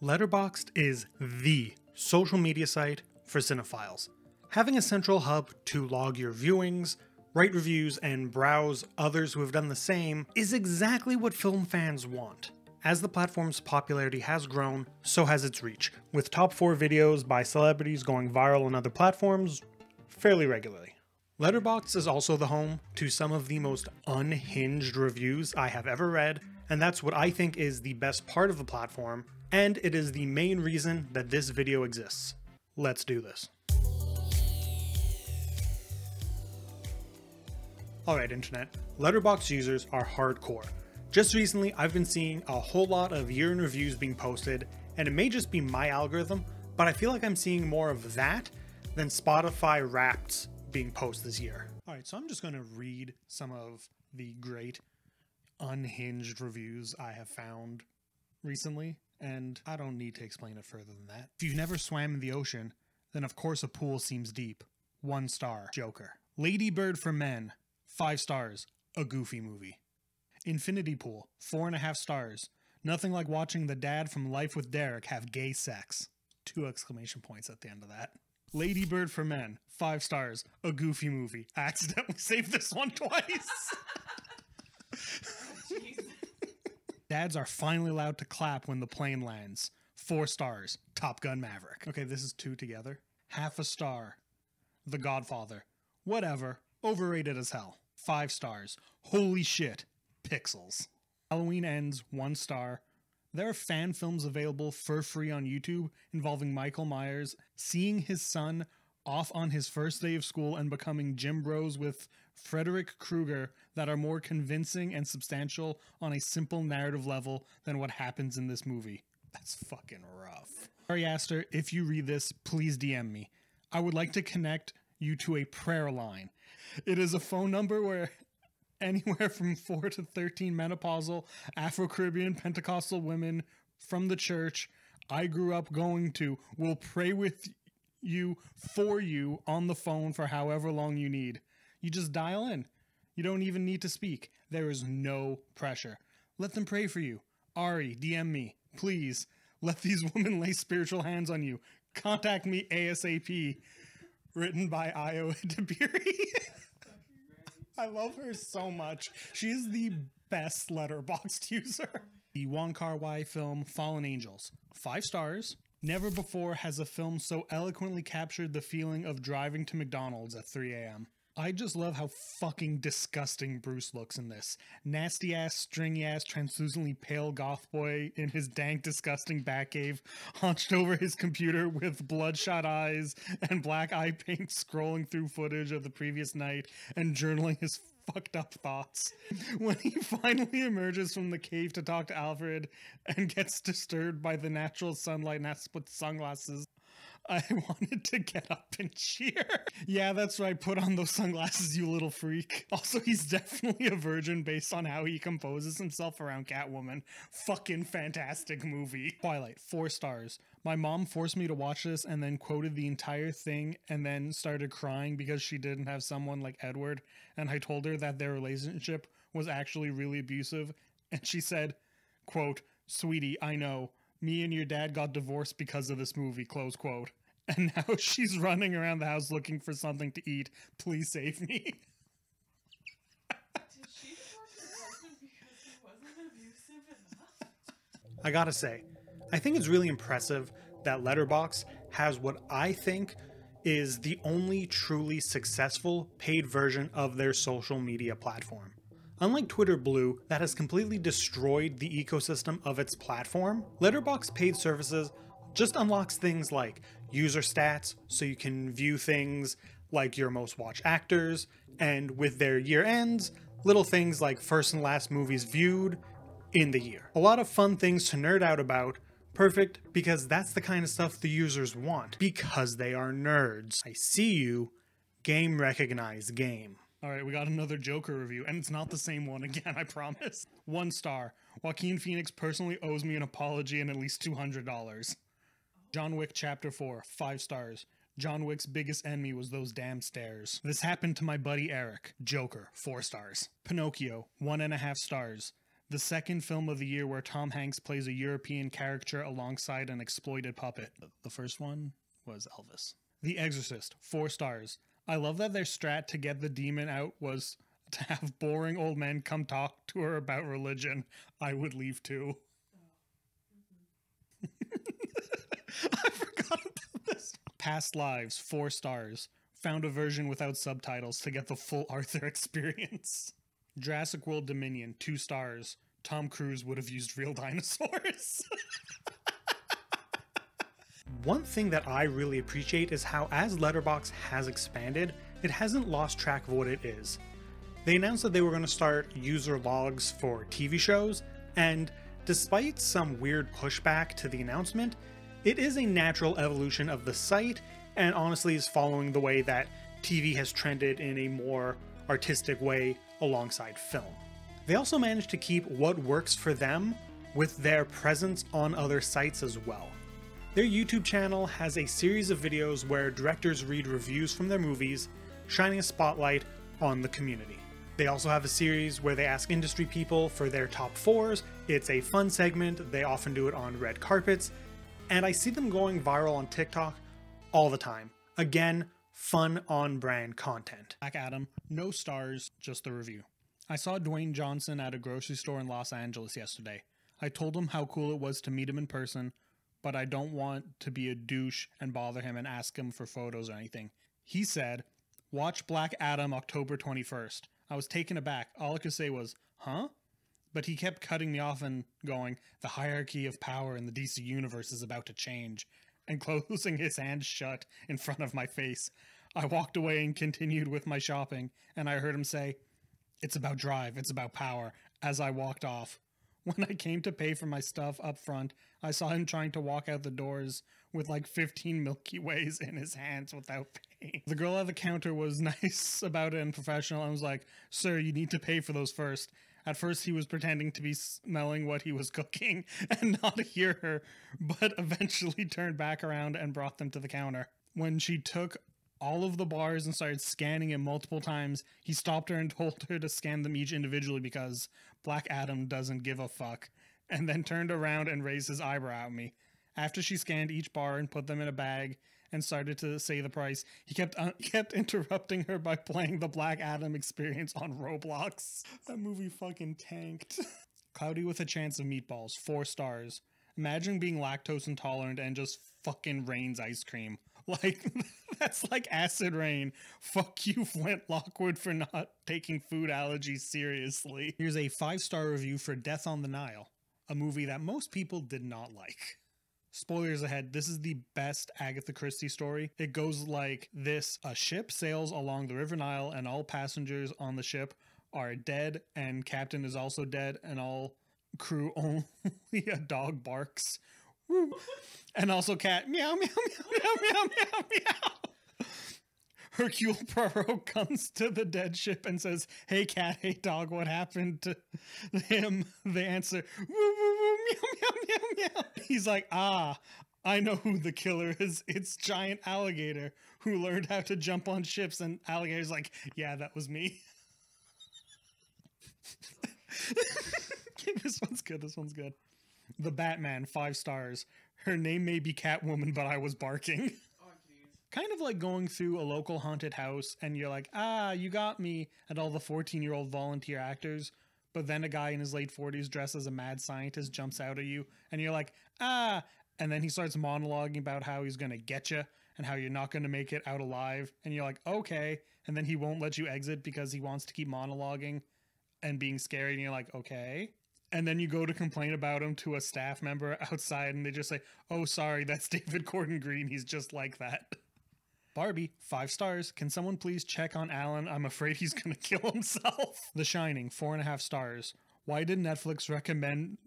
Letterboxd is the social media site for cinephiles. Having a central hub to log your viewings, write reviews, and browse others who have done the same is exactly what film fans want. As the platform's popularity has grown, so has its reach, with top 4 videos by celebrities going viral on other platforms fairly regularly. Letterboxd is also the home to some of the most unhinged reviews I have ever read, and that's what I think is the best part of the platform, and it is the main reason that this video exists. Let's do this. Alright internet, Letterboxd users are hardcore. Just recently I've been seeing a whole lot of year-end reviews being posted, and it may just be my algorithm, but I feel like I'm seeing more of that than Spotify Wrapped being posted this year. Alright, so I'm just going to read some of the great unhinged reviews I have found recently, and I don't need to explain it further than that. If you've never swam in the ocean, then of course a pool seems deep. 1 star, Joker. Lady Bird for Men, 5 stars, a goofy movie. Infinity Pool, 4.5 stars. Nothing like watching the dad from Life with Derek have gay sex. 2 exclamation points at the end of that. Lady Bird for Men, 5 stars, a goofy movie. I accidentally saved this one twice. Dads are finally allowed to clap when the plane lands. 4 stars, Top Gun Maverick. Okay, this is 2 together. Half a star, The Godfather. Whatever, overrated as hell. 5 stars, holy shit, Pixels. Halloween Ends, 1 star. There are fan films available for free on YouTube involving Michael Myers seeing his son off on his first day of school and becoming gym bros with Frederick Krueger that are more convincing and substantial on a simple narrative level than what happens in this movie. That's fucking rough. Ari Aster, if you read this, please DM me. I would like to connect you to a prayer line. It is a phone number where anywhere from 4 to 13 menopausal Afro-Caribbean Pentecostal women from the church I grew up going to will pray with you for you on the phone for however long you need. You just dial in. You don't even need to speak. There is no pressure. Let them pray for you. Ari, DM me. Please. Let these women lay spiritual hands on you. Contact me ASAP. Written by Io Debiri. I love her so much. She is the best Letterboxd user. The Wong Kar-wai film Fallen Angels. 5 stars. Never before has a film so eloquently captured the feeling of driving to McDonald's at 3 a.m. I just love how fucking disgusting Bruce looks in this. Nasty ass, stringy ass, translucently pale goth boy in his dank, disgusting Batcave, hunched over his computer with bloodshot eyes and black eye paint scrolling through footage of the previous night and journaling his fucked up thoughts. When he finally emerges from the cave to talk to Alfred and gets disturbed by the natural sunlight and has to put sunglasses, I wanted to get up and cheer. Yeah, that's right. Put on those sunglasses, you little freak. Also, he's definitely a virgin based on how he composes himself around Catwoman. Fucking fantastic movie. Twilight, 4 stars. My mom forced me to watch this and then quoted the entire thing and then started crying because she didn't have someone like Edward. And I told her that their relationship was actually really abusive. And she said, quote, "Sweetie, I know. Me and your dad got divorced because of this movie," close quote. And now she's running around the house looking for something to eat. Please save me. Did she divorce her husband because he wasn't abusive enough? I gotta say, I think it's really impressive that Letterboxd has what I think is the only truly successful paid version of their social media platform. Unlike Twitter Blue, that has completely destroyed the ecosystem of its platform, Letterboxd paid services just unlocks things like user stats, so you can view things like your most watched actors, and with their year ends, little things like first and last movies viewed in the year. A lot of fun things to nerd out about, perfect because that's the kind of stuff the users want, because they are nerds. I see you, game recognized game. Alright, we got another Joker review, and it's not the same one again, I promise. 1 star. Joaquin Phoenix personally owes me an apology and at least $200. John Wick Chapter 4, 5 stars. John Wick's biggest enemy was those damn stairs. This happened to my buddy Eric. Joker, 4 stars. Pinocchio, 1.5 stars. The second film of the year where Tom Hanks plays a European caricature alongside an exploited puppet. The first one was Elvis. The Exorcist, 4 stars. I love that their strat to get the demon out was to have boring old men come talk to her about religion. I would leave too. I forgot about this. Past Lives, 4 stars. Found a version without subtitles to get the full Arthur experience. Jurassic World Dominion, 2 stars. Tom Cruise would have used real dinosaurs. One thing that I really appreciate is how, as Letterboxd has expanded, it hasn't lost track of what it is. They announced that they were going to start user logs for TV shows, and despite some weird pushback to the announcement, it is a natural evolution of the site, and honestly is following the way that TV has trended in a more artistic way alongside film. They also managed to keep what works for them with their presence on other sites as well. Their YouTube channel has a series of videos where directors read reviews from their movies, shining a spotlight on the community. They also have a series where they ask industry people for their top 4s. It's a fun segment, they often do it on red carpets, and I see them going viral on TikTok all the time. Again, fun on-brand content. Black Adam, no stars, just the review. I saw Dwayne Johnson at a grocery store in Los Angeles yesterday. I told him how cool it was to meet him in person, but I don't want to be a douche and bother him and ask him for photos or anything. He said, "Watch Black Adam October 21st. I was taken aback. All I could say was, huh? But he kept cutting me off and going, the hierarchy of power in the DC universe is about to change, and closing his hand shut in front of my face. I walked away and continued with my shopping, and I heard him say, it's about drive, it's about power, as I walked off. When I came to pay for my stuff up front, I saw him trying to walk out the doors with like 15 Milky Ways in his hands without paying. The girl at the counter was nice about it and professional and was like, sir, you need to pay for those first. At first he was pretending to be smelling what he was cooking and not hear her, but eventually turned back around and brought them to the counter. When she took all of the bars and started scanning it multiple times, he stopped her and told her to scan them each individually because Black Adam doesn't give a fuck, and then turned around and raised his eyebrow at me. After she scanned each bar and put them in a bag and started to say the price, he kept interrupting her by playing the Black Adam experience on Roblox. That movie fucking tanked. Cloudy with a Chance of Meatballs, 4 stars. Imagine being lactose intolerant and just fucking rains ice cream. Like, that's like acid rain. Fuck you, Flint Lockwood, for not taking food allergies seriously. Here's a 5-star review for Death on the Nile, a movie that most people did not like. Spoilers ahead, this is the best Agatha Christie story. It goes like this: a ship sails along the River Nile and all passengers on the ship are dead, and captain is also dead, and all crew only a dog barks. Woo. And also cat meow meow meow meow meow meow meow. Hercule Poirot comes to the dead ship and says, hey cat, hey dog, what happened to him? They answer, woo woo woo meow meow meow meow. He's like, ah, I know who the killer is. It's giant alligator who learned how to jump on ships. And alligator's like, yeah, that was me. This one's good. This one's good. The Batman, 5 stars. Her name may be Catwoman, but I was barking. Oh, geez. Kind of like going through a local haunted house and you're like, ah, you got me, and all the 14-year-old volunteer actors, but then a guy in his late 40s dressed as a mad scientist jumps out at you and you're like, ah, and then he starts monologuing about how he's going to get you and how you're not going to make it out alive, and you're like, okay, and then he won't let you exit because he wants to keep monologuing and being scary, and you're like, okay. And then you go to complain about him to a staff member outside and they just say, oh, sorry, that's David Gordon Green. He's just like that. Barbie, 5 stars. Can someone please check on Alan? I'm afraid he's going to kill himself. The Shining, 4.5 stars. Why did Netflix recommend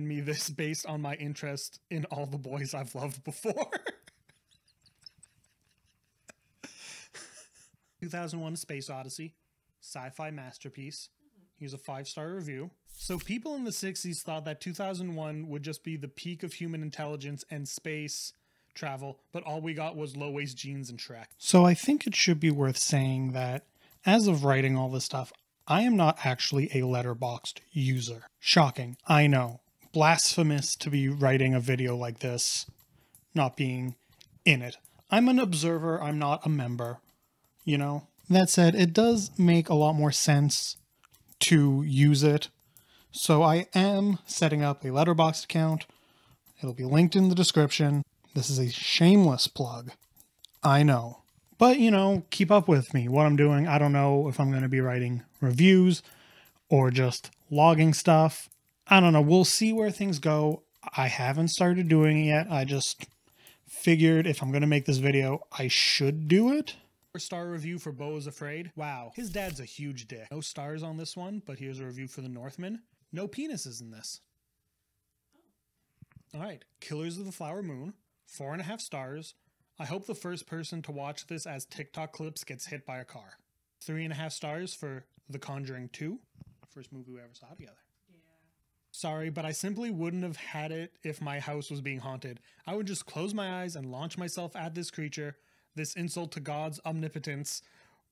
me this based on my interest in all the boys I've loved before? 2001: A Space Odyssey, sci-fi masterpiece. Here's a 5-star review. So people in the 60s thought that 2001 would just be the peak of human intelligence and space travel, but all we got was low-waist jeans and Shrek. So I think it should be worth saying that as of writing all this stuff, I am not actually a letterboxd user. Shocking, I know. Blasphemous to be writing a video like this, not being in it. I'm an observer, I'm not a member, you know? That said, it does make a lot more sense to use it. So I am setting up a letterboxd account. It'll be linked in the description. This is a shameless plug. I know. But, you know, keep up with me, what I'm doing. I don't know if I'm going to be writing reviews or just logging stuff. I don't know. We'll see where things go. I haven't started doing it yet. I just figured if I'm going to make this video, I should do it. 4-star review for Beau is Afraid. Wow, his dad's a huge dick. No stars on this one, but here's a review for The Northman. No penises in this. Alright, Killers of the Flower Moon. 4.5 stars. I hope the first person to watch this as TikTok clips gets hit by a car. 3.5 stars for The Conjuring 2. First movie we ever saw together. Yeah. Sorry, but I simply wouldn't have had it if my house was being haunted. I would just close my eyes and launch myself at this creature, this insult to God's omnipotence,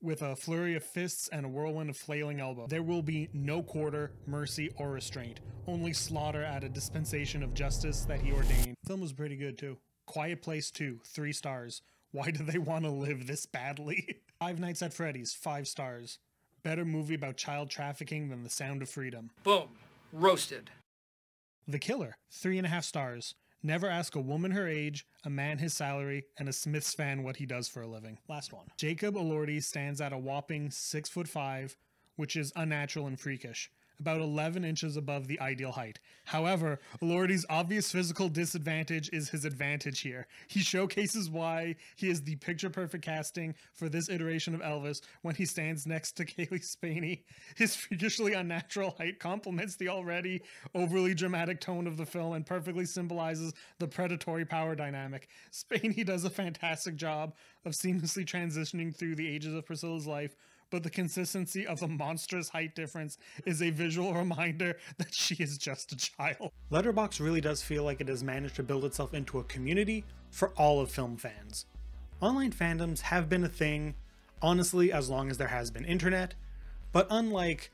with a flurry of fists and a whirlwind of flailing elbow. There will be no quarter, mercy, or restraint. Only slaughter at a dispensation of justice that he ordained. The film was pretty good too. Quiet Place 2, 3 stars. Why do they want to live this badly? Five Nights at Freddy's, 5 stars. Better movie about child trafficking than The Sound of Freedom. Boom. Roasted. The Killer, 3.5 stars. Never ask a woman her age, a man his salary, and a Smiths fan what he does for a living. Last one. Jacob Elordi stands at a whopping 6'5", which is unnatural and freakish. About 11 inches above the ideal height. However, Elordi's obvious physical disadvantage is his advantage here. He showcases why he is the picture-perfect casting for this iteration of Elvis when he stands next to Kaylee Spaney. His freakishly unnatural height complements the already overly dramatic tone of the film and perfectly symbolizes the predatory power dynamic. Spaney does a fantastic job of seamlessly transitioning through the ages of Priscilla's life, but the consistency of the monstrous height difference is a visual reminder that she is just a child. Letterboxd really does feel like it has managed to build itself into a community for all of film fans. Online fandoms have been a thing, honestly, as long as there has been internet, but unlike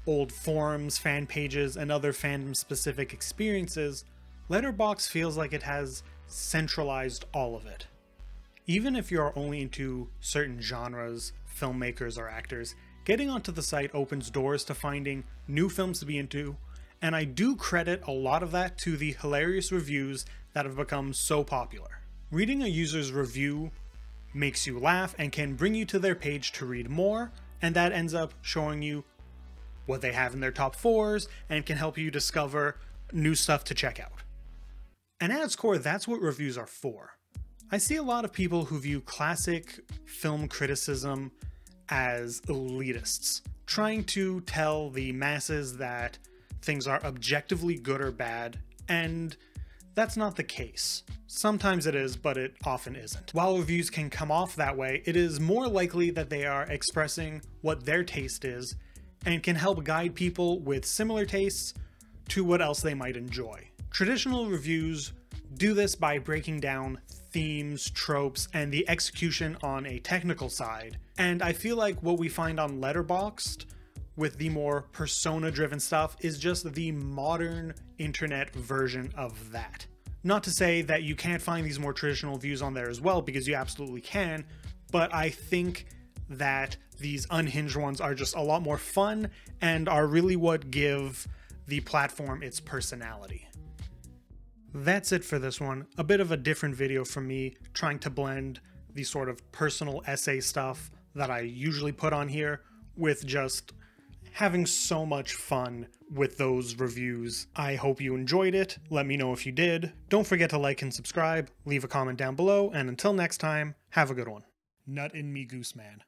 old forums, fan pages, and other fandom-specific experiences, Letterboxd feels like it has centralized all of it. Even if you are only into certain genres, filmmakers, or actors, getting onto the site opens doors to finding new films to be into, and I do credit a lot of that to the hilarious reviews that have become so popular. Reading a user's review makes you laugh and can bring you to their page to read more, and that ends up showing you what they have in their top 4s and can help you discover new stuff to check out. And at its core, that's what reviews are for. I see a lot of people who view classic film criticism as elitists, trying to tell the masses that things are objectively good or bad, and that's not the case. Sometimes it is, but it often isn't. While reviews can come off that way, it is more likely that they are expressing what their taste is and can help guide people with similar tastes to what else they might enjoy. Traditional reviews do this by breaking down themes, tropes, and the execution on a technical side, and I feel like what we find on Letterboxd with the more persona-driven stuff is just the modern internet version of that. Not to say that you can't find these more traditional views on there as well, because you absolutely can, but I think that these unhinged ones are just a lot more fun and are really what give the platform its personality. That's it for this one. A bit of a different video from me trying to blend the sort of personal essay stuff that I usually put on here with just having so much fun with those reviews. I hope you enjoyed it. Let me know if you did. Don't forget to like and subscribe, leave a comment down below, and until next time, have a good one. Nut in me, Goose Man.